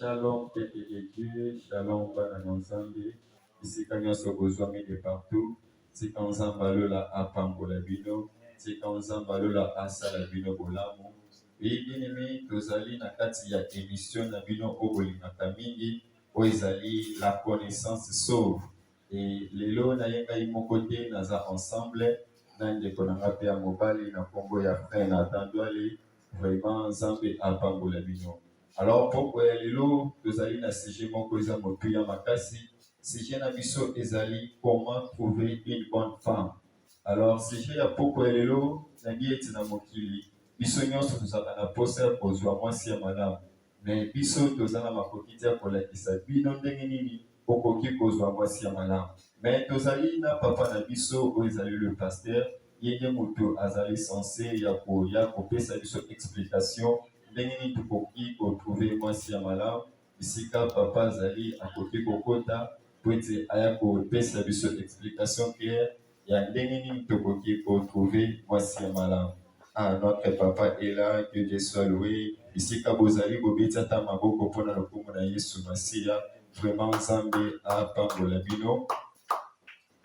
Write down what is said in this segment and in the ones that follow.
Shalom, peuple de Dieu, shalom, bana nzambe. Ici, quand nous sommes besoin de partout, c'est quand nous sommes là à Pambola Bino, c'est quand nous sommes là à Salabino Bolamo. Et bien aimé, nous allons dans la émission de Bino Obolimata Mingi, où ils allaient la connaissance sauve. Et les lots, mon côté, nous sommes ensemble, nous avons fait un mobile, nous avons fait un frère, nous avons vraiment Zambé à Pambola Bino. Alors, pourquoi les lots, nous allons dans ce sujet, mon cousin, mon client, ma casse, sujet na biso ezali comment trouver une bonne femme. Alors, sujet ya pourquoi les lots, na bieti na mokili, biso nyonso tozala na posa kozwa mwasi ya malamu. Mais biso tozala makokiti ya kolakisa bino ndenge nini okoki kozwa mwasi ya malamu. Mais tozali na papa na biso oyo ezali le pasteur, yeye moto azali censé ya kopesa biso explication ndenge nini tokoki kotrouver mwasi ya malamu. Bisika papa azali akoki kokota po ete aya kopesa biso explication claire ya ndenge nini tokoki kotrouver mwasi ya malamu. Ah, notre papa est là, que Dieu soit loué. Ici, Kabozali, Bobeti, Ata Maboko, Pona, le Kumu, na Yesu, Masia, vraiment, Nzambe, à Pambolabino.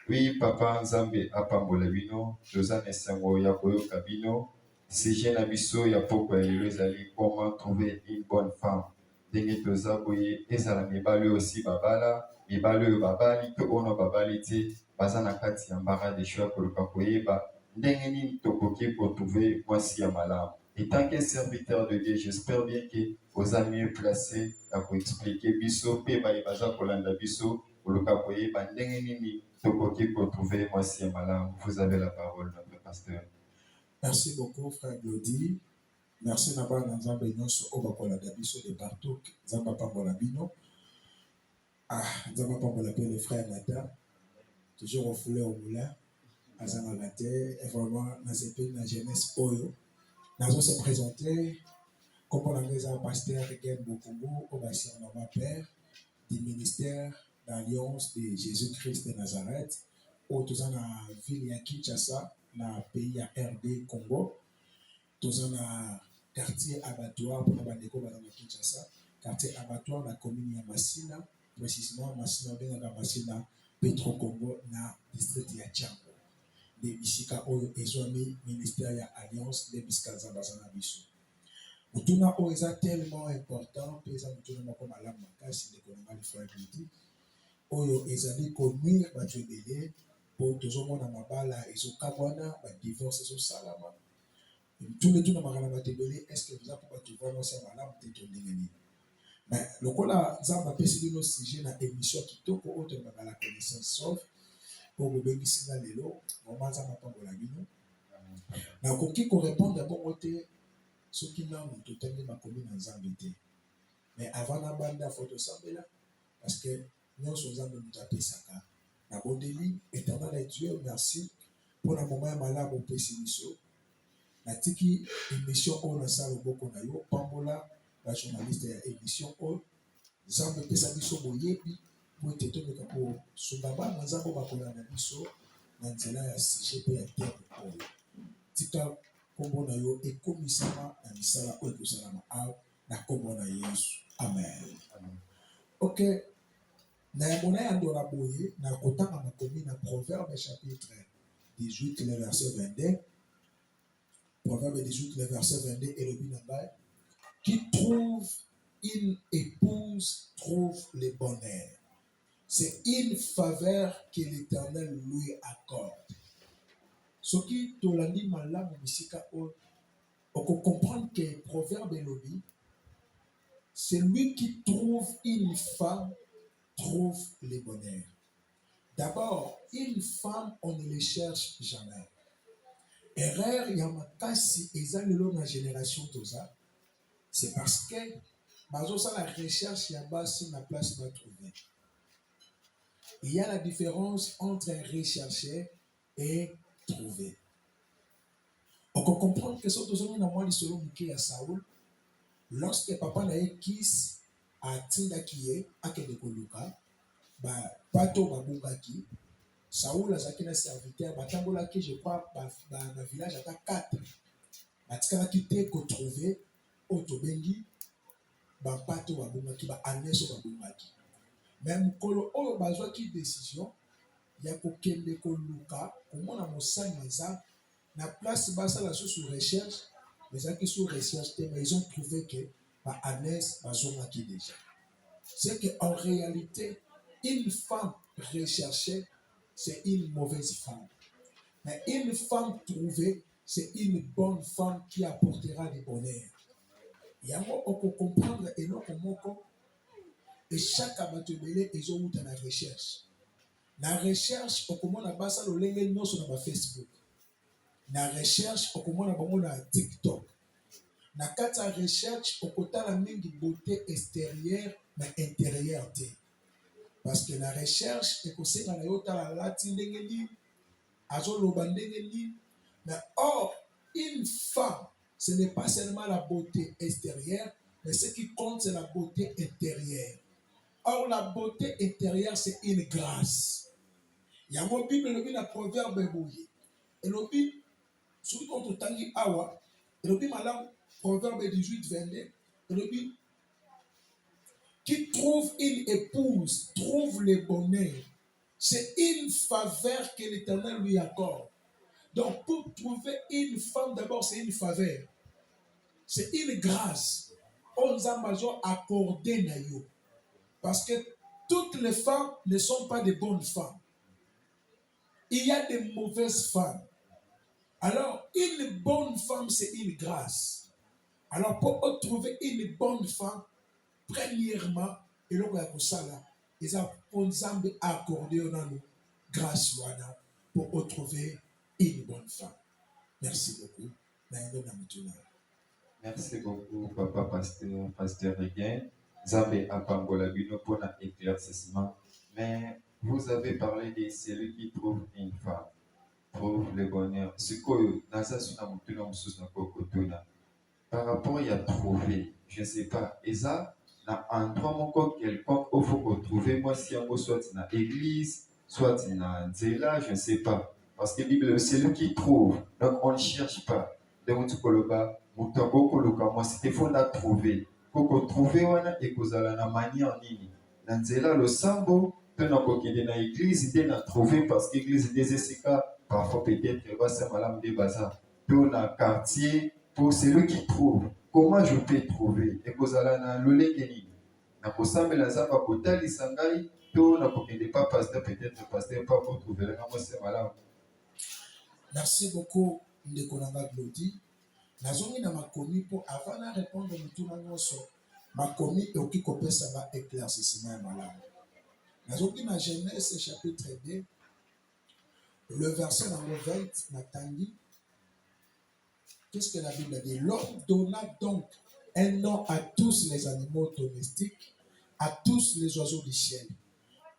Oui, papa, Nzambe, à Pambolabino, Josane Sango, Yakoyo, Kabino. Si j'ai un abisso, ya poko, Elizali, comment trouver une bonne femme. Dengue Toza, Boye, Ezala, Mibali aussi, Babala, Mibali, Babali, que ono Babali, Bazana Kati, Yambara, de Choua, Kolokakoyeba. Ndenge nini tokoki pour trouver mwasi ya malamu. Et tant que serviteur de Dieu, j'espère bien que vous êtes mieux placé pour expliquer biso pe ba ibaza kolanda biso koluka koyeba ndenge nini tokoki pour trouver mwasi ya malamu. Vous avez la parole, notre pasteur. Merci beaucoup, frère Glody. Merci Naba Nzambe Nyonso Obakolanda biso de partout. Nzamba Pambola Bino. Ah, Nzamba Pambola Bino, le frère Nathan. Toujours au foulet au moulin. Azana Late, et vraiment, dans ce pays, dans la jeunesse, Oyo, nous se présenter comme on a vu un pasteur Gen Bokumbo, au bassin de ma père, du ministère d'Alliance de Jésus-Christ de Nazareth, où nous sommes dans la ville de Kinshasa, dans le pays de RD Congo, nous sommes dans le quartier abattoir pour la Kinshasa, quartier abattoir dans la commune de Massina, précisément Massina, dans Massina, Petro Congo, dans le district de Tchango. De bisika oyo ezwami ministère ya alliance de biskaza bazana biso. Mutuna oyo eza tellement important pe eza mutuna moko malamu makasi de konanga le frère Glody oyo ezali konuire bato ebele po tozomona mabala ezokabwana badivorce ezosalama. Tuna makala bato ebele est-ce que eza po bato vraiment sa malamu te to ndenge nini. Mais lokola nzambe apesi bino sujet na émission kitoko oyo tolobaka la connaissance sauve pour vous bénir dans les lots, on va s'en attendre la bino. Na koki ko répondre bon côté ce qui n'a pas tout ma commune en Zambie. Mais avant la bande à photo sambela parce que nous sommes en train de taper ça. Na bondeli éternel Dieu merci pour la moment malade au pessimiso. Na tiki émission on a ça le boko na yo pambola la journaliste émission on Zambie pesa biso boyebi pour te donner pour Sundaba, nous avons bakola na biso na nzela ya sujet pe ya terre oyo. Tika kombo na yo ekomisama na misala oyo kosalama awa na kombo na Yesu. Amen. Ok. Na yamona ya ndora boye na kotanga makomi na Proverbe chapitre 18 le verset 22. Proverbe 18 le verset 22 et le binamba qui trouve une épouse trouve le bonheur. C'est une faveur que l'Éternel lui accorde. Ce qui te l'a dit malamu bisika on peut comprendre que proverbe elobi, c'est lui qui trouve une femme trouve le bonheur. D'abord, une femme on ne les cherche jamais. Erreur yamakasi ezalelo na génération toza, c'est parce que bazo ça la recherche ya basi na place va trouver. Il y a la différence entre rechercher et trouver. On peut comprendre que ce que nous avons dit sur le à Saoul, lorsque papa n'a eu kiss à Tinda Kie, à Kedekoluka, Pato Babungaki, Saoul a zaké un serviteur, Batambola qui je crois, dans le village à 4. Batika qui t'est trouvé, Otobengi, bampato babongaki baaneso babongaki me mokolo oyo bazwaki décision ya kokende koluka komona mosali na nzambe na place basala susu recherche ezalaki sous recherche te mais ils ont trouvé que baanes bazongaki déjà. C'est qu'en réalité une femme recherchée c'est une mauvaise femme. Mais une femme trouvée, c'est une bonne femme qui apportera du bonheur. Yango oko comprendre eloko moko et chaque abatebele ezouta na recherche. Na recherche okomona basa lolenge nyonso na ba Facebook. Na recherche okomona bango na TikTok. Na kati ya recherche okotala mingi beauté extérieure mais intérieure te. Parce que la recherche ekosenga na yo tala lati ndenge nini azoloba ndenge nini. Mais or, une femme, ce n'est pas seulement la beauté extérieure, mais ce qui compte, c'est la beauté intérieure. Or, la beauté intérieure, c'est une grâce. Il y a mon Bible, le Bible, proverbe bouillé. Et le Bible, celui qu'on tangi awa, et le Bible, madame, proverbe 18, 22, et le Bible, qui trouve une épouse, trouve le bonheur. C'est une faveur que l'Éternel lui accorde. Donc, pour trouver une femme, d'abord, c'est une faveur. C'est une grâce. On nous a accordé na yo. Parce que toutes les femmes ne sont pas de bonnes femmes. Il y a des mauvaises femmes. Alors, une bonne femme, c'est une grâce. Alors, pour trouver une bonne femme, premièrement, et là, ils ont accordé nous grâce pour trouver une bonne femme. Merci beaucoup. Merci beaucoup, Papa Pasteur Regain. Zambé Apangola Bino pour l'éclaircissement. Mais vous avez parlé de celui qui trouve une femme, trouve le bonheur. Ce que par rapport à trouver, je ne sais pas, et ça, dans un endroit quelconque, il faut trouver, moi, si on soit dans l'église, soit dans Nzela, je ne sais pas. Parce que la Bible, c'est celui qui trouve. Donc, on ne cherche pas. Donc, tu peux moi, c'était faut la trouver. Faut trouver, et que vous allez la manière nini. Dans Nzela, le sambo, peut n'a pas dans l'église, il a trouvé parce que l'église des ECK, parfois peut-être, il va se malam des bazar. Puis dans le quartier, pour celui qui trouve. Comment je peux trouver? Et que vous allez dans le légué. Na kosambe la zamba kotali sangai to na kokende pas pasteur peut-être pasteur pas pour trouver la moi c'est malade. Merci beaucoup ndeko nanga Glody. Nazongi na makomi pour avant de répondre à tout le monde makomi et qui kopesa ba éclaircissement ya malamu. Nazongi na Genèse chapitre 2 le verset numéro 20 na tangi. Qu'est-ce que la Bible dit? L'homme donna donc un nom à tous les animaux domestiques, à tous les oiseaux du ciel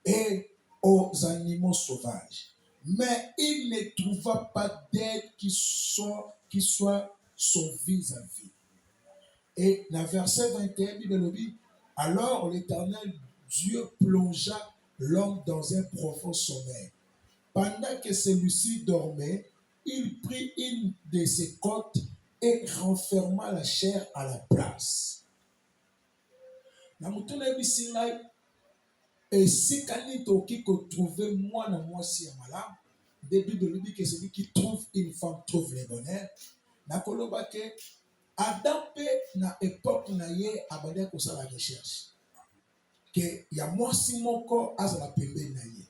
et aux animaux sauvages. Mais il ne trouva pas d'aide qui soit son vis-à-vis. Et dans le verset 21, la Bible dit, alors l'Éternel Dieu plongea l'homme dans un profond sommeil. Pendant que celui-ci dormait, il prit une de ses côtes et renferma la chair à la place. Et si quelqu'un qui trouve moi na moi si malade, début de lui que celui qui trouve une femme trouve le bonheur. Na koloba ke Adam pe na époque na ye abandé ko sa la recherche. Que ya moi si moko azala pembe na ye.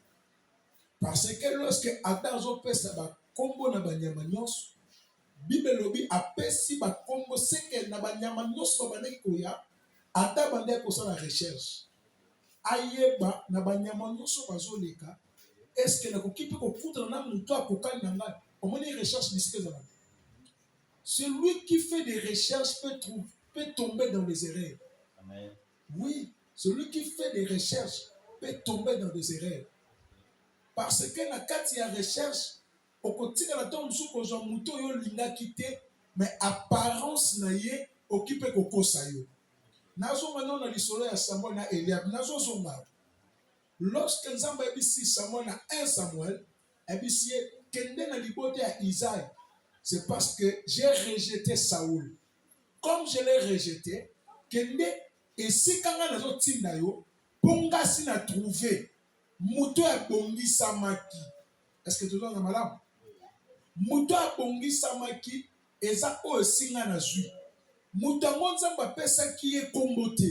Parce que lorsque Adam zo pesa ba kombo na banyama nyonso, Bible lobi apesi ba kombo seke na banyama nyonso bandeki koya, Adam bandeki ko sa la recherche. Ayeba na banyama nyonso bazoleka, est-ce que na kokipi ko kuta na muto akokani na ngai, omoni recherche bisike za. Celui qui fait des recherches peut tomber dans les erreurs. Amen. Oui, celui qui fait des recherches peut tomber dans des erreurs. Parce que na kati ya recherche, okotika na to musu ko zo muto yo linga kite, mais apparence na ye okipe kokosa yo. Nazo maintenant na lisolo ya Samuel na Eliab, nazo zonga. Lorsque Nzamba ebisi Samuel na 1 Samuel, ebisi kende na libote ya Isaïe, c'est parce que j'ai rejeté Saoul. Comme je l'ai rejeté, kende Et si quand on a zo tinda yo, ponga si na trouvé, muto ya bongi samaki. Est-ce que tu donnes malade? Muto ya bongi samaki, eza o singa na zui. Muto ya monzamba pesa ki ye kombo te.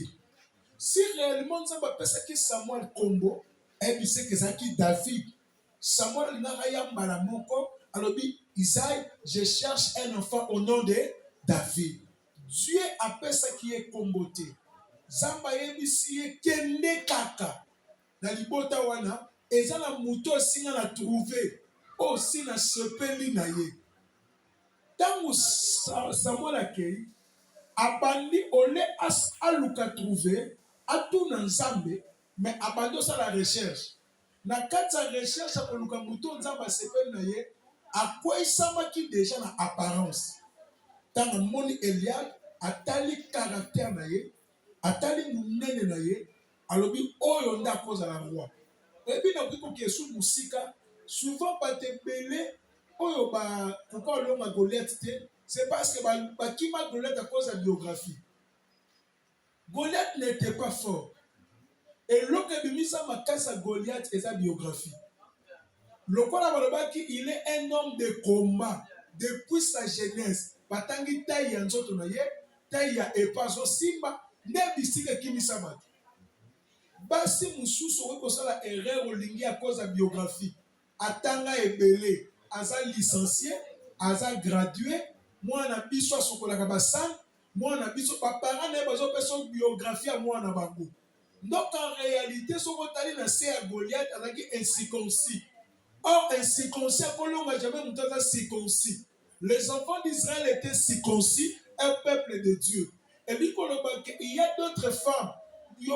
Si réellement monzamba pesa ki Samuel kombo, et puis c'est que ça qui David. Samuel n'a rien mbala moko, alors dit Isaïe, je cherche un enfant au nom de David. Dieu appelle ça qui est comboté. Zamba yebisi ye kende kaka. Na libota wana, eza na muto singa na trouvé. Aussi na sepeli na ye. Tango Samuel akei, abandi ole aluka trouvé, atuna nzambe, mais abandi sa la recherche. Na kati ya recherche akoluka muto nzambe sepeli na ye, akweisamaki déjà na apparence. Tango moni Eliab, atali caractère na ye, atali munene na ye, alobi oyo nda kozala roi. Et puis na kuko kesu musika, souvent ba te belé oyo ba pourquoi l'homme a Goliath te, c'est parce que ba kima Goliath à cause de la biographie. Goliath n'était pas fort. Et l'autre bimisa makasa Goliath et sa biographie. Lokola balobaki, il est un homme de combat depuis sa jeunesse. Batangi taille ya nzoto na ye, taille ya epazo simba, ne bisika kimisa bato. Basi mususu oko sala erreur olingi à cause de biographie. Atanga ebele, aza licencié, aza gradué, mwana biso asokolaka basan, mwana biso parents na bazo peso biographie à mwana bango. Donc en réalité, soko tali na se ya Goliath azaki incirconcis. Or, incirconcis, jamais circoncis. Les enfants d'Israël étaient circoncis, un peuple de Dieu. Et puis, il y a d'autres femmes. Il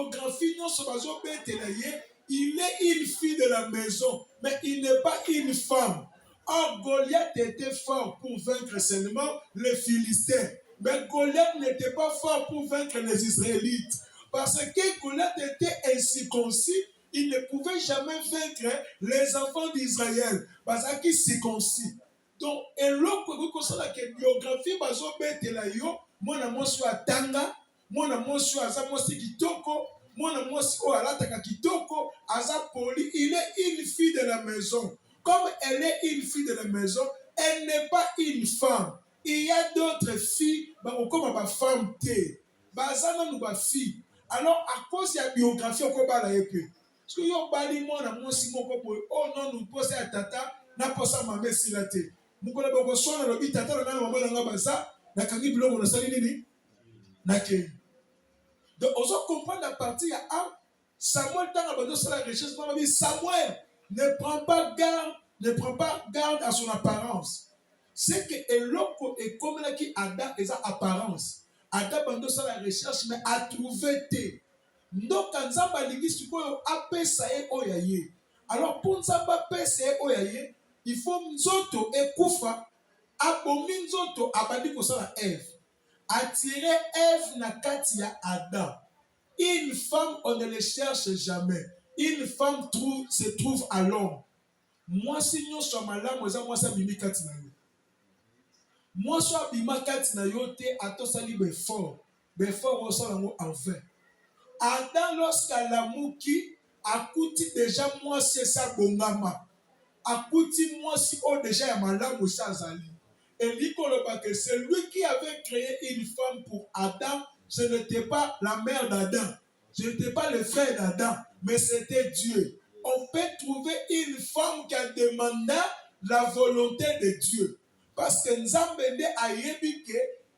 est une fille de la maison, mais il n'est pas une femme. Or, Goliath était fort pour vaincre seulement les Philistins. Mais Goliath n'était pas fort pour vaincre les Israélites. Parce que Goliath était incirconcis, il ne pouvait jamais vaincre les enfants d'Israël. Parce qu'il s'est circoncis. Donc, et l'autre, c'est la biographie, moi, je suis à Tanga, moi, je suis à Kitoko, moi, je suis à Lataka Kitoko, Aza Poli. Il est une fille de la maison. Comme elle est une fille de la maison, elle n'est pas une femme. Il y a d'autres filles, comme ma femme, bazana nous ba fille. Alors, à cause de la biographie, on va la épée. Parce que yo bali mo na mo si moko boy oh non nous poser à tata na posa mame silate mukolo boko sona lobi tata na mama na nga baza na kangi biloko na sali nini na ke. Donc on doit comprendre la partie à Samuel dans la bande sur la recherche dans Samuel ne prend pas garde à son apparence. C'est que eloko est comme là qui Adam et sa apparence. Adam bande sur la recherche mais a trouvé té. Donc, quand Nzamba lingisi koyo apesa ye oyaye. Alors, pour Nzamba pesa ye oyaye, il faut nzoto ekufa, abomi nzoto abandi kosala Ève. Attirer Ève na kati ya Adam. Une femme, on ne le cherche jamais. Une femme se trouve à l'homme. Moi, si nous sommes malades, moi, ça bimi kati na yo. Moi, so bima kati na yo te atosali befort. Befort osala ngo en vain. Adam, lorsqu'Alamuki akuti déjà moi c'est ça bongama. Akuti moi si on déjà ya malamu sazali. Et l'ikoloba que c'est lui qui avait créé une femme pour Adam, ce n'était pas la mère d'Adam, ce n'était pas le frère d'Adam, mais c'était Dieu. On peut trouver une femme qui a demandé la volonté de Dieu. Parce que Nzambende a yebike,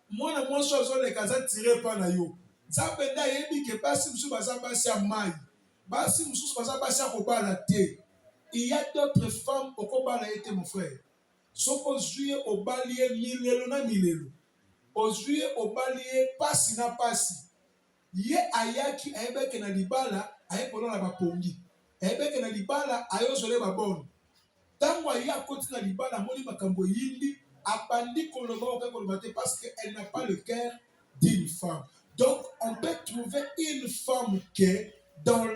moi na moi chose les kaza tiré par na yo. Nzambende yebike basi musu baza basi ya mai. Basi musu baza basi ya kobala te. Il y a d'autres femmes au kobala été mon frère. Soko juye obalie milelo na milelo. Ojuye obalie pasi na pasi. Ye ayaki ayebeke na libala ayekolo na bapongi. Ayebeke na libala ayozole babone. Tango aya koti na libala moni makambo yindi abandi koloba okakoloba te parce qu'elle n'a pas le cœur d'une femme. Donc on peut trouver une femme qui est dans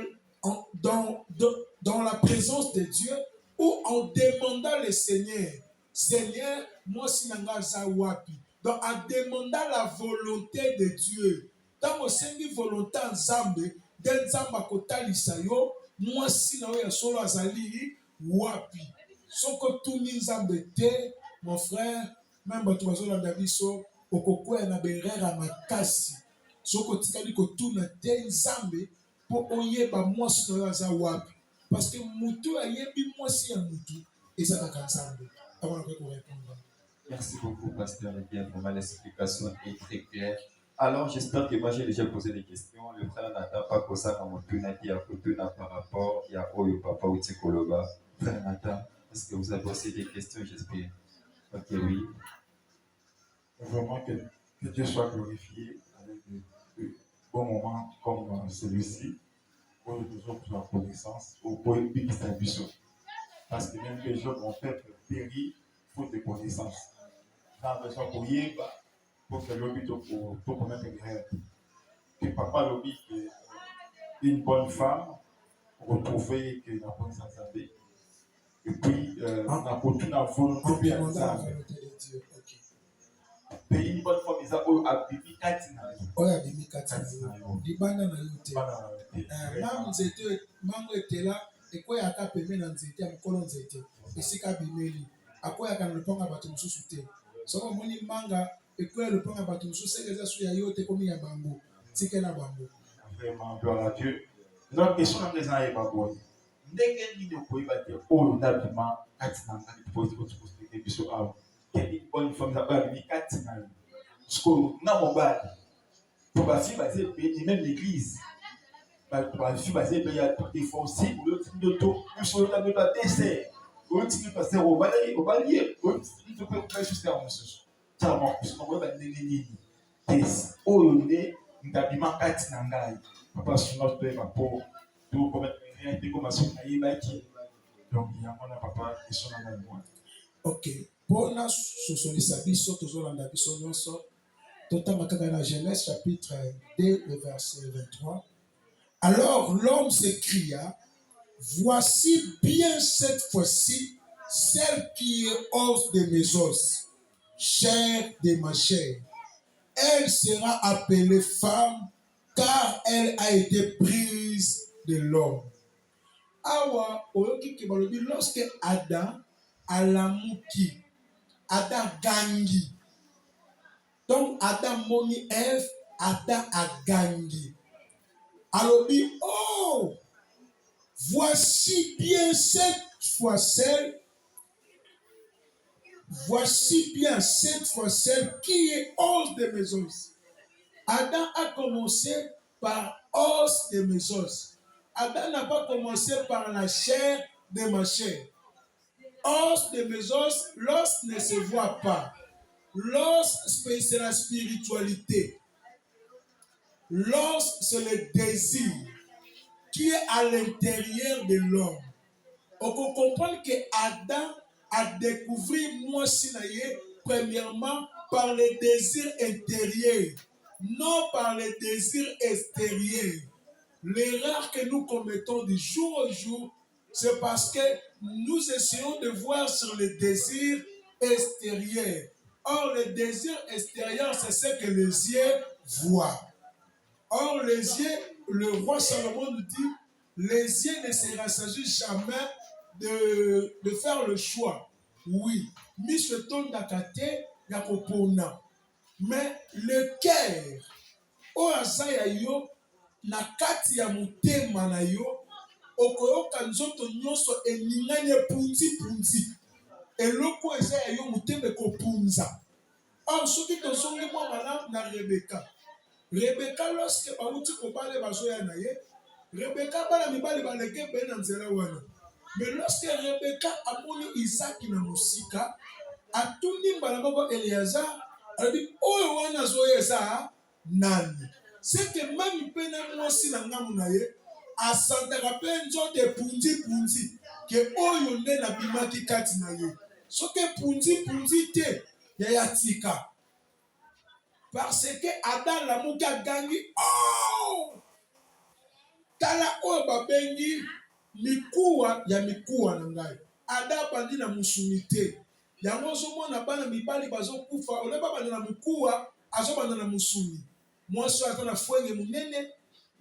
la présence de Dieu ou en demandant le Seigneur. Seigneur, moi si nanga za wapi. Donc en demandant la volonté de Dieu. ntango osengi volonté ya nzambe nde nzambe akotalisa yo mwasi na yo ya solo azali wapi. Soki otuni nzambe te mon frère, meme bato bazolanda biso okokwea na berere ya makasi soki otikali kotuna te nzambe mpo oyeba mwasi na yo aza wapi, parce que mutu ayebi mwasi ya mutu eza kaka nzambe. Awana korépondre. Merci beaucoup, Pasteur Etienne. Vraiment, l'explication est très claire. Alors, j'espère que moi, j'ai déjà posé des questions. Le frère Nathan, pas pour ça, comme on a dit à Kotuna par rapport à Oyo Papa ou Tikoloba. Frère Nathan, est-ce que vous avez aussi des questions, j'espère? Ok, oui. Vraiment que Dieu soit glorifié avec de bons moments comme celui-ci, pour toujours plus en connaissance, pour une petite ambition. Parce que même les gens, mon peuple, périt faute de connaissance. Dans le sens pour que l'objet pour connaître les rêves. Que papa l'objet une bonne femme, retrouver que la bonne santé. Et puis, on a continué à volonté de Dieu. Pays une bonne femme, ils ont abîmé Katina. Oyo abimi kati na yo libanda na yo te. Mango nzete mango etela ekweyaka pembeni na nzete ya mokolo nzete esika abimeli akweyaka na lopango ya bato mosusu te. Soki omoni manga ekweya lopango ya bato mosusu seke eza su ya yo te komi ya bango tikela bango. Vraiment, gloire à Dieu. Donc, question na présent est pas bonne. Ndenge nini okoyeba te oyo ndabima kati na ngai poste poste biso awa. Quelle bonne femme ça va abimi kati na yo. Siko na mobali. Pour la fille basée pays même l'église. Pour la fille basée pays à tout défoncer ou l'autre d'auto, ou sur le tableau de dessert. Ou l'autre qui passe au balai, ou tu peux faire juste un message. Ça m'a plus on va ndenge nini. Tes oyo ndabima kati na ngai. Papa sur notre père pour tout commettre rien de comme ça yebaki. Donc il y a mon papa qui sont dans le monde. Ok, mpona sosolisa biso tozolanda biso nyonso totanga kaka na Genèse chapitre 2 le verset 23. Alors l'homme s'écria, voici bien cette fois-ci celle qui est os de mes os, chair de ma chair. Elle sera appelée femme car elle a été prise de l'homme. Awa oyoki ke balobi lorsque Adam alamuki, Adam gangi. Donc Adam moni Ève, Adam agangi. Alobi, oh, voici bien cette fois celle qui est os de mes os. Adam a commencé par os de mes os. Adam n'a pas commencé par la chair de ma chair. Os de mes os, l'os ne se voit pas. L'os, c'est la spiritualité. L'os, c'est le désir qui est à l'intérieur de l'homme. On peut comprendre que Adam a découvert moi sinaye premièrement par le désir intérieur, non par le désir extérieur. L'erreur que nous commettons du jour au jour, c'est parce que nous essayons de voir sur le désir extérieur. Or, le désir extérieur, c'est ce que les yeux voient. Or, les yeux, le roi Salomon nous dit, les yeux ne se rassagissent jamais de faire le choix. Oui, mais ce ton d'akate, yakopona. Mais le cœur, o azaya yo, na kati ya motema na yo, okoyoka nzoto nyonso eningani punzi. Eloko eza ya yo motema ekopunza. Or, soki tozongi mwa malamu na Rebeka. Rebeka lorsque bauti kobale bazoya na ye, Rebeka bana mibali baleke be na nzela wana. Mais lorsque Rebeka amoni Isaki na musika, atuni mbala moko Eleazar, alobi oyo wana zoya eza nani? C'est que même pe na mwasi na ngamu na ye, asantaka pe nzote punzi ke oyo nde na bimaki kati na ye. Soki punzi te ya tika. Parce que Adam la muka gangi, oh! Tala oyo babengi mikuwa ya mikuwa na ngai. Adam bandi na musuni te. Yango ozomona bana mibali bazokufa, oleba banda na mikuwa, azobanda na musuni. mwasi oyo aza na fwenge monene,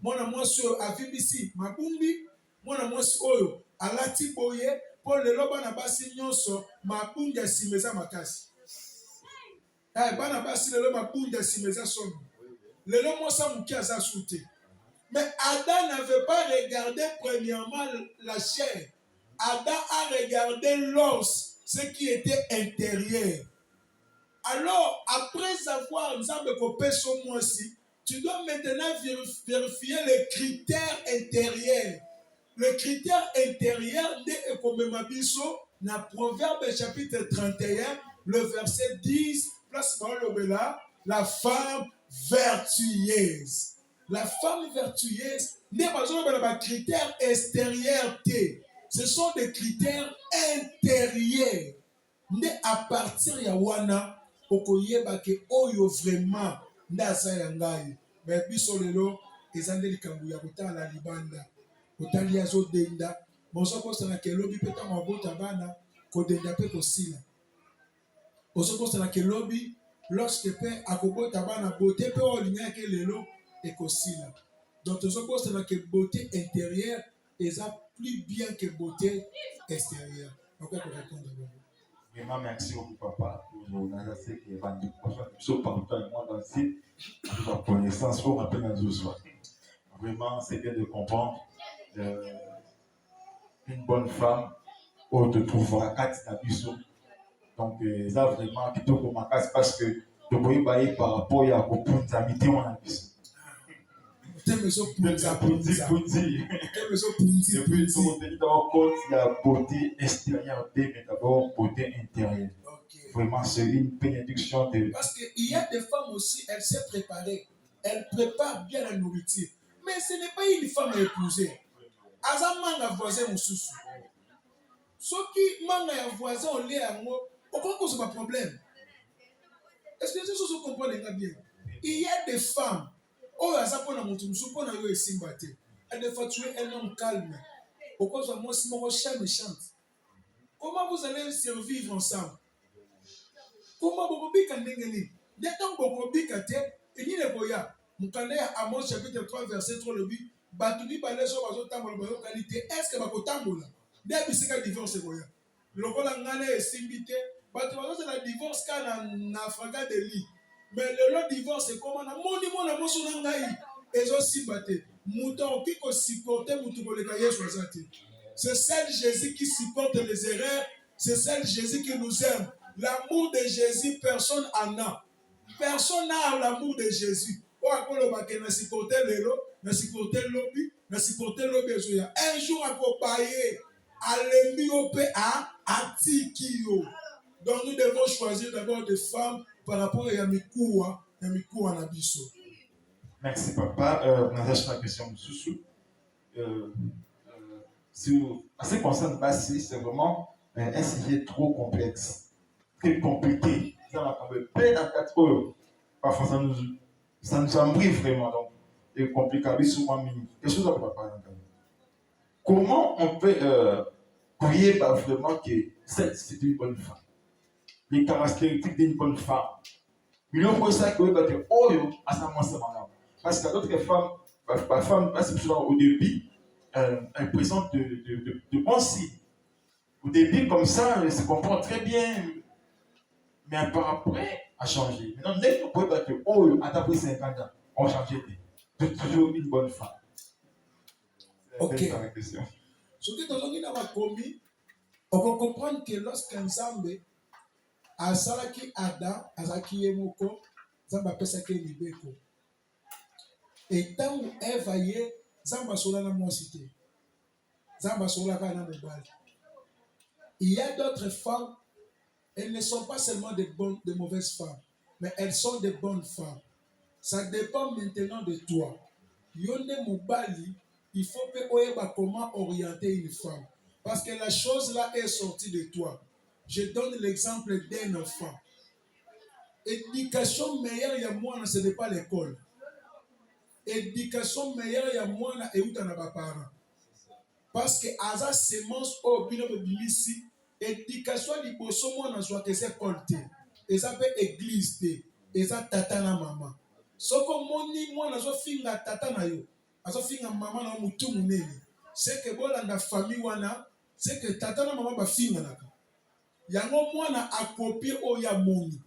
mwana mwasi oyo avimbisi mabumbi, mwana mwasi oyo alati boye, mpo lelo bana basi nyonso mabungi ya nsima eza makasi. Bana basi lelo mabungi ya nsima eza somi. Lelo mwasi moke aza su te. Mais Adam n'avait pas regardé premièrement la chair. Adam a regardé l'os, ce qui était intérieur. Alors, après avoir Nzambe kopé son moisi, tu dois maintenant vérifier les critères intérieurs. Le critère intérieur de Ekomemabiso, dans Proverbe chapitre 31, le verset 10, place dans le là, la femme vertueuse. La femme vertueuse n'est pas un critère extérieur. Ce sont des critères intérieurs. Mais à partir de wana, okoyeba ke oyo vraiment ndasa yangai. Mais biso lelo ezande likambu ya kotala libanda. Kotali azo denda. Bonso kosa na kelobi peta mabota bana kodenda pe kosila. Bonso kosa na kelobi lorsque pe akobota bana bote pe olinya ke lelo ekosila. Donc je suppose que la beauté intérieure est plus bien que beauté extérieure. Donc on peut répondre d'abord. Vraiment merci beaucoup papa pour l'analyse qui est rendue. Sauf par le temps et moi dans le site, la connaissance pour m'appeler dans le soir. Vraiment c'est bien de comprendre une bonne femme où te trouvera quatre tabisso. Donc ça vraiment plutôt pour ma casse parce que tu peux y bailler par rapport à la punzamité on a vu. Et puis, pour retenir d'abord compte, il y a beauté extérieure, mais d'abord beauté intérieure. Okay. Vraiment, c'est une bénédiction de. Parce qu'il y a des femmes aussi, elles se préparent, elles préparent bien la nourriture. Mais ce n'est pas une femme à épouser. Aza manga voisin mususu. Ce qui manga voisin au lait à moi, pourquoi c'est pas problème? Est-ce que les choses se comprennent bien? Il y a des femmes. Oh, ça pour la monture, nous suppose que c'est simbaté. Elle doit tuer un homme calme. Pourquoi ça moi si mon chien méchante? Comment vous allez survivre ensemble? Comment vous pouvez kandengeli? Dès que vous pouvez kater, et ni le boya. Mukande à Amos chapitre 3 verset 3 le but. Batuni balé sur bazo tambola bazo qualité. Est-ce que bako tambola? Dès que c'est divorce boya. Le kola ngane est simbité. Batu bazo c'est la divorce quand na Afrique de lit. Mais le divorce c'est comment na moni mona moso na ngai ezo simbate mouton qui ko supporter mouton ko le kaye soixante. C'est celle Jésus qui supporte les erreurs, c'est celle Jésus qui nous aime. L'amour de Jésus personne en a. Personne n'a l'amour de Jésus. O akolo ba ke na supporter lelo, na supporter lobi, na supporter lobi ezoya. Un jour akopaye alembi ope a atikio. Donc nous devons choisir d'abord des femmes par rapport à Yamikoua Nabiso. Merci papa. On a la question de Soussou. En ce qui concerne Bassi, c'est vraiment un sujet trop complexe, très compliqué. Ça va tomber plein dans 4 heures. Parfois ça nous embrouille vraiment. Donc, c'est compliqué. Souvent, quelque chose à papa. Comment on peut croire vraiment que c'est une bonne femme? Les caractéristiques d'une bonne femme. Il y a ça que vous avez parce que d'autres femmes, ma femme, au début, elle présente de bons signes. Au début, comme ça, elle se comporte très bien, mais par après, elle a changé. Maintenant, dès que vous pouvez dire que, à d'après 50 ans, on a changé. C'est toujours une bonne femme. Ok. Ce que nous avons commis, on peut comprendre que lorsqu'un Zambé, asalaki Adam azaki ye moko Nzambe apesaki libeko etango Eva ye Nzambe asolana mwasi te Nzambe asolaka na mobali. Il y a d'autres femmes, elles ne sont pas seulement de mauvaises femmes, mais elles sont de bonnes femmes. Ça dépend maintenant de toi. Yonde mobali, il faut que oyeba comment orienter une femme, parce que la chose là est sortie de toi. Je donne l'exemple d'un enfant. Éducation meilleure, il y a moins, ce n'est pas l'école. Éducation meilleure, il y a moins, et où t'en as pas parents. Parce que Aza semence au bino de bilisi, éducation liboso moins, soit que c'est colté. Et ça peut église, et ça tata na maman. Soko moni mwana zo finga tata na yo. Azo finga mama na mutu munene. C'est que bolanda famille wana, c'est que tata na mama ba finga naka. Yango mwana akopie oya moni.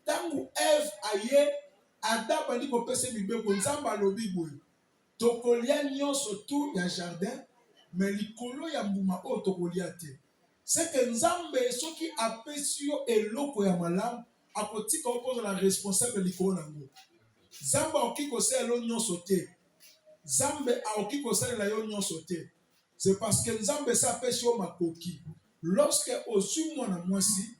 Tangu Eve aye Adam bandi ko pese mibeko nzamba lobi boye. Tokolia nyonso tout ya jardin, mais likolo ya mbuma o tokolia te. C'est que nzambe soki apesi yo eloko ya malamu, akotika opose la responsable likolo nango. Zamba oki kosala lo nyonso te. Zambe aoki kosala yo nyonso te. C'est parce que nzambe sa pesi yo makoki. Lorsque osu mwana mwasi,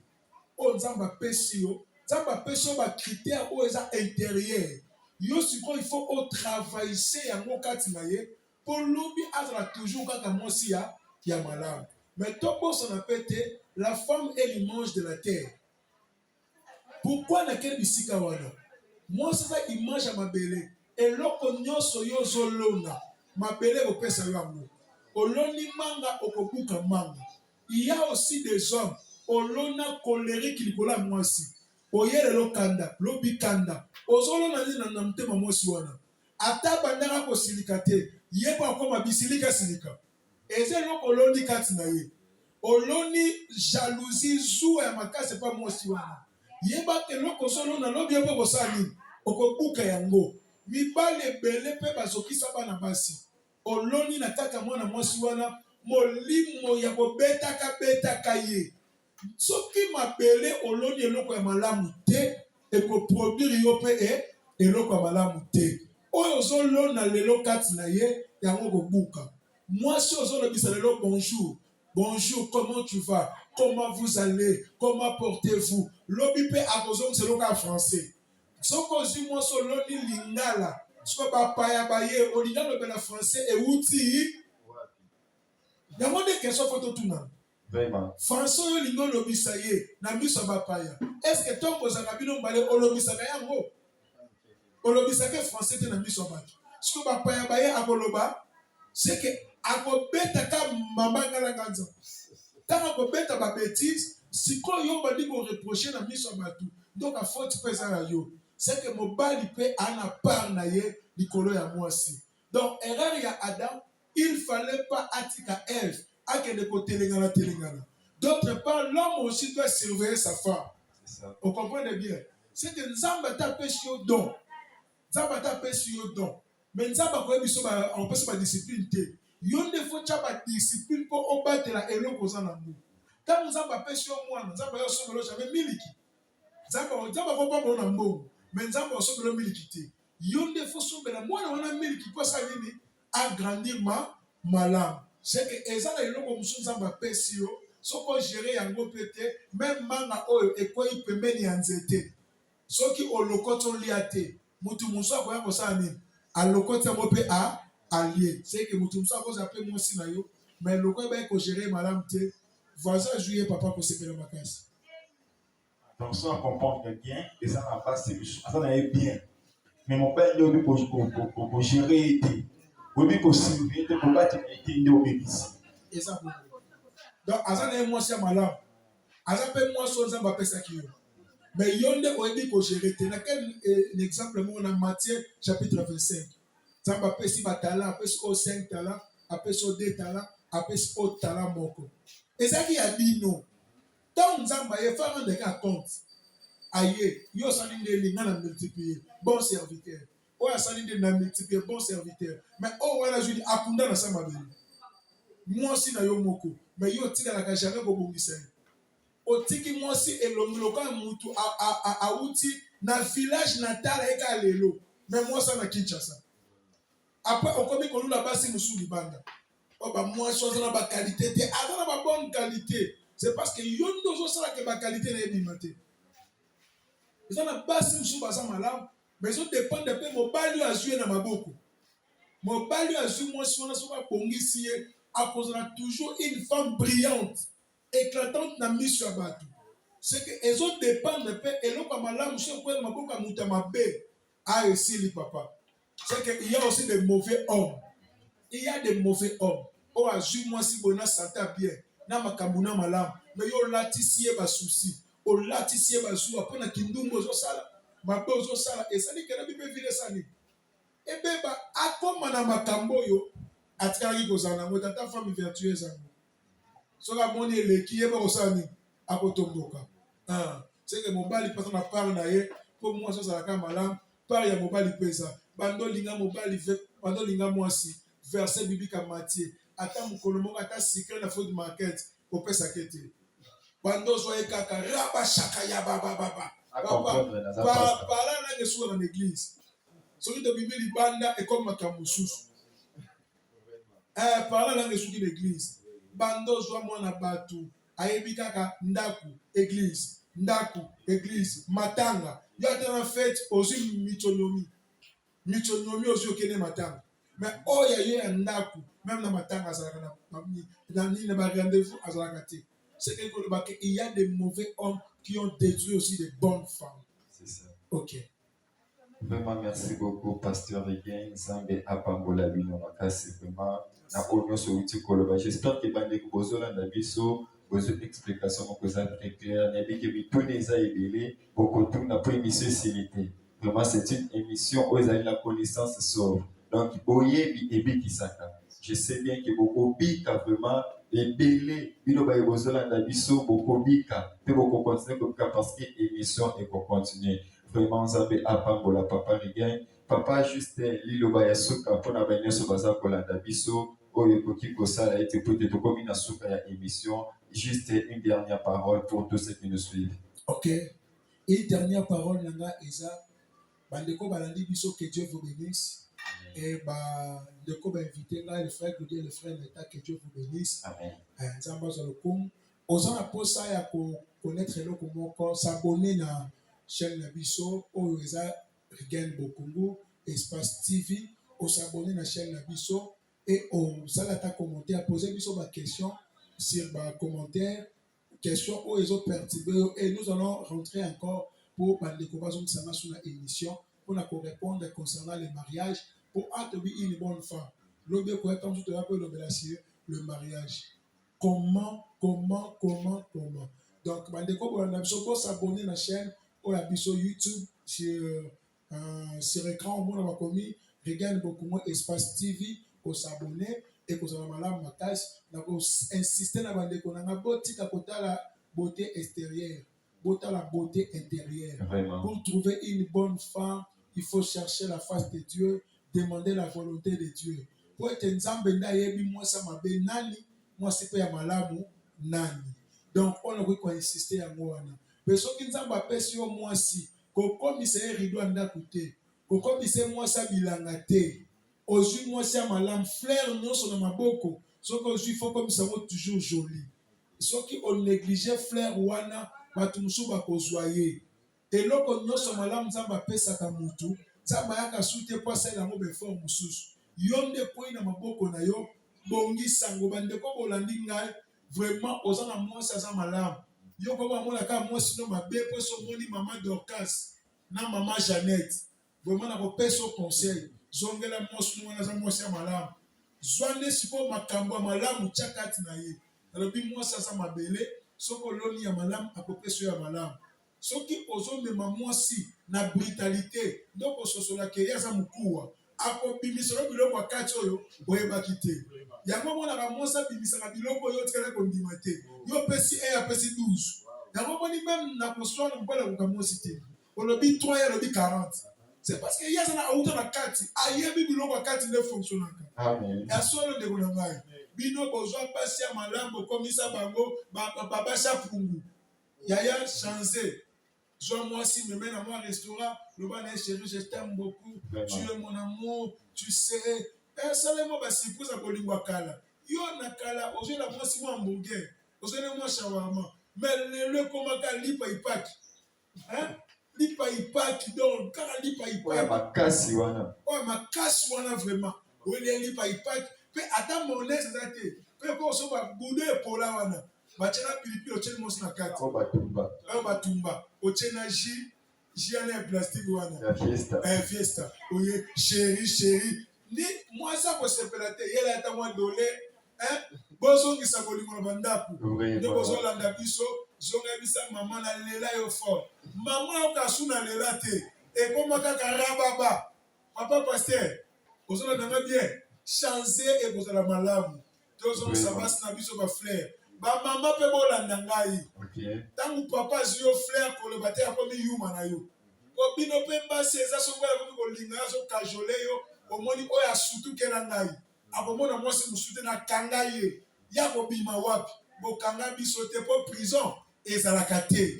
o nzamba pesi yo, nzamba pesi yo ba critère o eza intérieur. Yo siko il faut au travailler yango kati na ye pour lobi azala toujours kaka mwasi ya malamu. Mais topo son appete, la femme est l'image de la terre. Pourquoi na quel bisika wana? Moi c'est ça image à mabele. Et loko nyonso yo zolona, mabele opesa yo amour. Oloni manga okokuka manga. Il y a aussi des hommes, olona colérique likola mwasi. Oyele lo kanda, lobi kanda. Ozolona ni na mtema mwasi wana. Ata bandaka ko silika te, yeba koma bisilika silika. Eze loko oloni kati na ye. Oloni jalousie zou ya makase pa mwasi wana. Yeba ke loko zolona lobi yeba kosani. Okokuka yango. Mibale ebele pe bazokisa bana basi. Oloni na kaka mwana mwasi wana molimo ya betaka ye. Soki mabele oloni eloko ya malamu te ekoproduire yo pe eloko ya malamu te. Oyo ozolona lelo kati na ye yango kobuka. Mwasi ozolobisa lelo bonjour. Bonjour, comment tu vas? Comment vous allez? Comment portez-vous? Lobi pe akozongisa eloko ya français. Soko zi mwasi oloni lingala. Soko bapaya baye olingala lobela français euti. Yango de question photo tuna. Vraiment. Français yo lingo lobisa ye na miso bapaya. Est-ce que tongo za kabino mbale olobisa ka yango? Olobisa ke français te na miso bato. Soko bapaya baye akoloba c'est que akobeta ka mama ngala nganza. Tanga akobeta ba bêtise, siko yo bandi ko reprocher na miso bato. Donc a faute pesa na yo. C'est que mobali pe ana part na ye likolo ya mwasi. Donc erreur ya Adam, il fallait pas atika Ève akende ko telengana. D'autre part, l'homme aussi doit surveiller sa femme. C'est ça. Vous comprenez bien? C'est que nzamba ta pesi yo don. Nzamba ta pesi yo don. Mais nzamba ko biso ba on peut pas discipline te. Yo ne faut pas discipline pour obattre la eloko za na mu. Quand nzamba pesi yo mwana, nzamba yo somelo jamais miliki. Nzamba ko pa bona mbongo. Mais nzamba somelo miliki te. Yo ne faut sombela mwana wana miliki pour ça nini agrandir malamu. C'est que ezala eloko musu nzamba pesi yo soko gérer yango pete même manga oyo ekoyi pembeni ya nzete. Soki olokoto liate mutu musu akoya kosala nini alokoti yango pe allié. C'est que mutu musu akoza pe mwasi na yo mais loko eba ko gérer malamu te voisin juillet papa ko sepela makasi. Donc ça on comprend bien et ça n'a pas c'est ça n'a bien. Mais mon père lui pour gérer oui pour surveiller pour battre les ne obéissent. Et ça donc azana e mwasi ya malamu. Aza pe mwasi nzamba pesa ki yo. Mais yonde oyebi ko gérer te. Na quel exemple mo na Matthieu chapitre 25. Nzamba pesi batala, pesi o 5 talents, apesi o 2 talents, apesi o talent moko. Ezaki ya bino. Tant nzamba ye fa rendre compte. Aye, yo sali ndeli ngana multiplier. Bon serviteur. O ya sali ndeli na multiplier bon serviteur. Mais o wala judi akunda na sama beli. Mwasi na yo moko. Mais yo tika la jamais kobongisa. Otiki mwasi elongiloka mutu auti na village natal eka lelo. Mais mwasa na Kinshasa. Après on komi kolula basi musu libanda. O ba mwasi ozana ba qualité te, azana ba bonne qualité. C'est parce que yondo zo sala ke ba qualité na ebimate. Ezana basi musu baza malamu, mais zo dépend de pe mobali azue na maboko. Mobali azue mwasi wana so ba bongisi ye. Aposera toujours une femme brillante, éclatante na miso ya bato. C'est que les autres dépendent de paix et l'autre malamu sur quoi ma boka mutamabe a aussi papa. C'est qu'il y a aussi des mauvais hommes. Il y a des mauvais hommes. Oh azu moi si bona santa bien. Na makamuna malamu. Mais yo latisie ba souci. O latisie ba zou après na kindumbo zo sala. mabe ozosala esali kena bibe vile sani ebeba akoma na makambo oyo atikalaki kozala nango tata femme vertueuse yango soki amoni eleki yeba kosala nini akotomboka seke mobali mpasa na part na ye mpo mwasi ozalaka malamu part ya mobali mpe eza bandolinga mobali bandolinga mwasi verset biblique ya Matthieu ata mokolo moko ata secret na food market opesaka ete bando ozwa ye kaka raba shaka ya babababa parla nange esuka na l'église soki tobimi libanda ekomi makambo mosusu parla nange esuki na église bando ozwa mwana bato ayebi kaka ndako église matanga yo ata na fete ozwi mitonyomi ozwi okende matanga mais oyo ye ya ndako même na matanga azalaka na ba-rendez-vous azalaka te c'est que il y a des mauvais hommes qui ont détruit aussi des bonnes femmes. C'est ça. Ok. Vraiment, merci beaucoup, Pasteur Regain. Zambe apambola bino makasi vraiment. Na onyo so uti koloba. J'espère que bande ko bozola na biso, bozo explication moko za très clair. Na biki bitone za ebele, bokotu na po émission silité. Vraiment, c'est une émission où ils ont la connaissance sauve. Donc, boye bi ebiki saka. Je sais bien que beaucoup bika vraiment ebele bino ba bozola na biso beaucoup bika. Pe beaucoup continuer comme ça parce que émission et qu'on continue. Vraiment, Zambe apambola papa Regain. Papa juste liloba ya suka pona ba so baza kolanda biso oyo koki kosala ete peut-être comme na suka ya émission. Juste une dernière parole pour tous ceux qui nous suivent. Ok. Une dernière parole nanga eza bandeko balandi biso que Dieu vous bénisse. Et bandeko ba invité là le frère Claude le frère Neta que Dieu vous bénisse. Amen. Nzamba za lokumu. Ozana posa ya connaître le komoko s'abonner na chaîne na biso oyo eza Regain Bokungu Espace TV o s'abonner na chaîne na biso et on salata commenter poser biso ba question sur ba commentaire question oyo ezo perturber et nous allons rentrer encore pour bandeko bazo sama sur la émission pour na répondre concernant les mariages pour atteindre une bonne femme l'obé ko être tout rappel le mariage comment donc bandeko ba biso pour s'abonner na chaîne ou la biso YouTube sur écran on a commis Regain Bokungu Espace TV pour s'abonner et pour savoir la matage na insister na bandeko na botika kotala beauté extérieure la beauté intérieure. Vraiment. Pour trouver une bonne femme il faut chercher la face de Dieu demander la volonté de Dieu pour être nzambe na yebi moi ça mabe nani moi c'est pas ya malamu nani donc on a ko insister ya ngwana mais soki nzambe apesi yo mwasi kokomisa ye rido ya ndako te kokomisa ye mwasi abilanga te ozwi mwasi ya malamu fleur nyonso na maboko soki ozwi fo komisa yango toujours joli soki onéglige fleur wana bato mosusu bakozwa ye eloko nyonso malamu nzambe apesaka motu nzambe ayaka su te mpo asala yango befort mosusu yo nde kwei na maboko na yo bongisango bandeko bolandi ngai vraiment oza na mwasi aza malamu yo koma mona kaka mwasi no mabe mpo so omoni mama Dorcas na mama Jeannette vraiment nakopesa yo conseil zongela mwasi no wana aza mwasi ya malamu zwa nde sikoyo makambo ya malamu tia kati na ye alobi mwasi aza mabele soki oloni ya malamu akopesa yo ya malamu soki ozomema mwasi na brutalité ndoko ososolaka ye aza mokuwa akobimisaka biloko ya kati oyo oyebaki te yango monaka mwasi abimisaka biloko oyo otikala kondima te yo opesi apesi 12 yango moni meme na koswana mobali akoka mwasi te olobi 3 ye alobi 40 c'est parce que ye aza na auta na kati ayebi biloko ya kati nde fonctionnaka ya solo ndeko na ngai bino bozwa mpasi ya malamu bokomisa bango babasha pungu yaya change zwa mwasi meme na moi restaurant loba na chérie je t'aime beaucoup tu es mon amour tu sais salemo basipouze akolingwa kala yo na kala ozwi na mwasi mwa hamburger ozwi na mwa shawarma mais lelo ekomaka lipa ipaki lipa ipaki donc kaka lipa ipaki oya makasi wana vraiment oyelie lipa ipaki mpe ata monese eza te mpe ko so babudo epola wana batie na pilipili otie mosi na kati oyo batumba otie na jus wana ya plastique wana fiesta oye chéri ndi mwasi akosepela te yela ata mwa dole bozongisa kolingo na bandako nde bozolanda biso zonga bisa mama na lela yo fort mama okasu na lela te Et comme Rababa, papa pasteur, vous avez bien, changer et vous avez malamu. Tous on s'abasse na biso ba frère. Ba maman pe bolanda ngai. Tangu papa zio frère ko le bater ko mi yuma na yo. Ko bino pe ba seza so ko ko linga so kajole yo, omoni oya sutu ke na ngai. Akomona mwasi musute na kanga ye. Ya ko bima wapi? Bo kanga biso te po prison ezalaka te.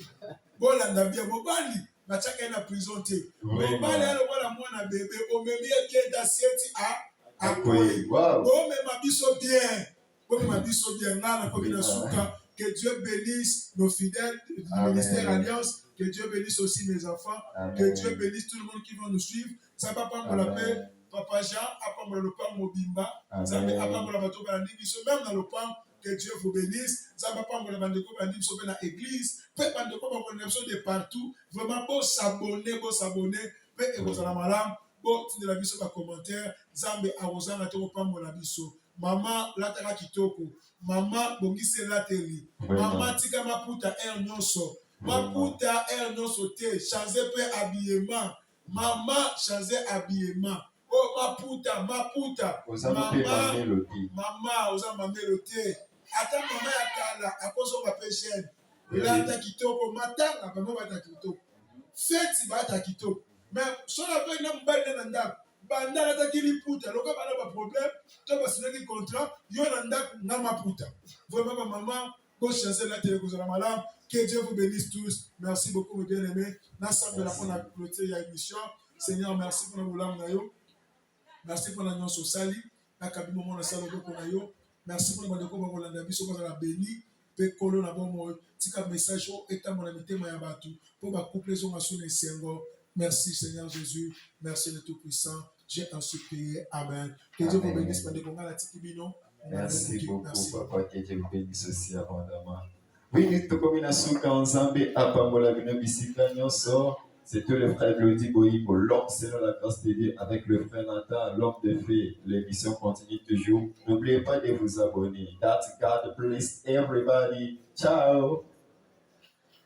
Bolanda bien mobali. Bachaka na prison te. Mobali alo mwana bébé omemi eke da sieti a koi. Bon mais ma biso bien. Bon ma biso bien na ko bina suka. Que Dieu bénisse nos fidèles du ministère Alliance. Que Dieu bénisse aussi mes enfants. Amen. Que Dieu bénisse tout le monde qui va nous suivre. Ça va pas me l'appeler. Papa Jean, après le pain Mobimba. Ça va pas me l'appeler. Même dans le pain. Que Dieu vous bénisse. Ça va pas me l'appeler. Dans l'église. De partout. Vraiment, beau s'abonner, beau s'abonner. Et vous allez malade. Beau, tu ne l'as vu sur ma commentaire. Zambe arrosant la tour pas mon abisso. Maman, la terre kitoko. Maman, bongise la télé. Maman, tika ma puta air nyonso. Ma puta air nyonso te. Changer peu habillement. Maman, changer habillement. Oh, ma puta. Maman, osa ma mélodie. Attends, maman, yakala. A cause de ma péchette. Lata kitoko. Matanga, maman, bata kitoko. Fête, bata kitoko. Mais, sur la peine, n'a pas de banda natakili puta loka bana ba problème to basinaki contrat yo na ndaku na maputa vraiment maman go chancer la télé kozala malam. Que Dieu vous bénisse tous. Merci beaucoup mes bien-aimés na sambe la pona clôture ya émission. Seigneur, merci pour nous na yo, merci pour la nyonso sali na kabimo mona salo ko na yo, merci pour le ko ba kolanda biso ko la béni pe kolo na bomo tika message o etamona mitema ya batu pour ba couple zo masune sengo. Merci Seigneur Jésus, merci le Tout-Puissant. J'ai ainsi prié. Amen. Que Dieu vous bénisse. Merci beaucoup, papa. Que Dieu vous bénisse aussi abondamment. Oui, nous sommes comme une souka en Zambie, à Pambola Bino Bisika Nyonso. C'est tout le frère Glody Boyibo, l'homme selon la grâce de Dieu, avec le frère Nathan, l'homme de fée. L'émission continue toujours. N'oubliez pas de vous abonner. That God bless everybody. Ciao.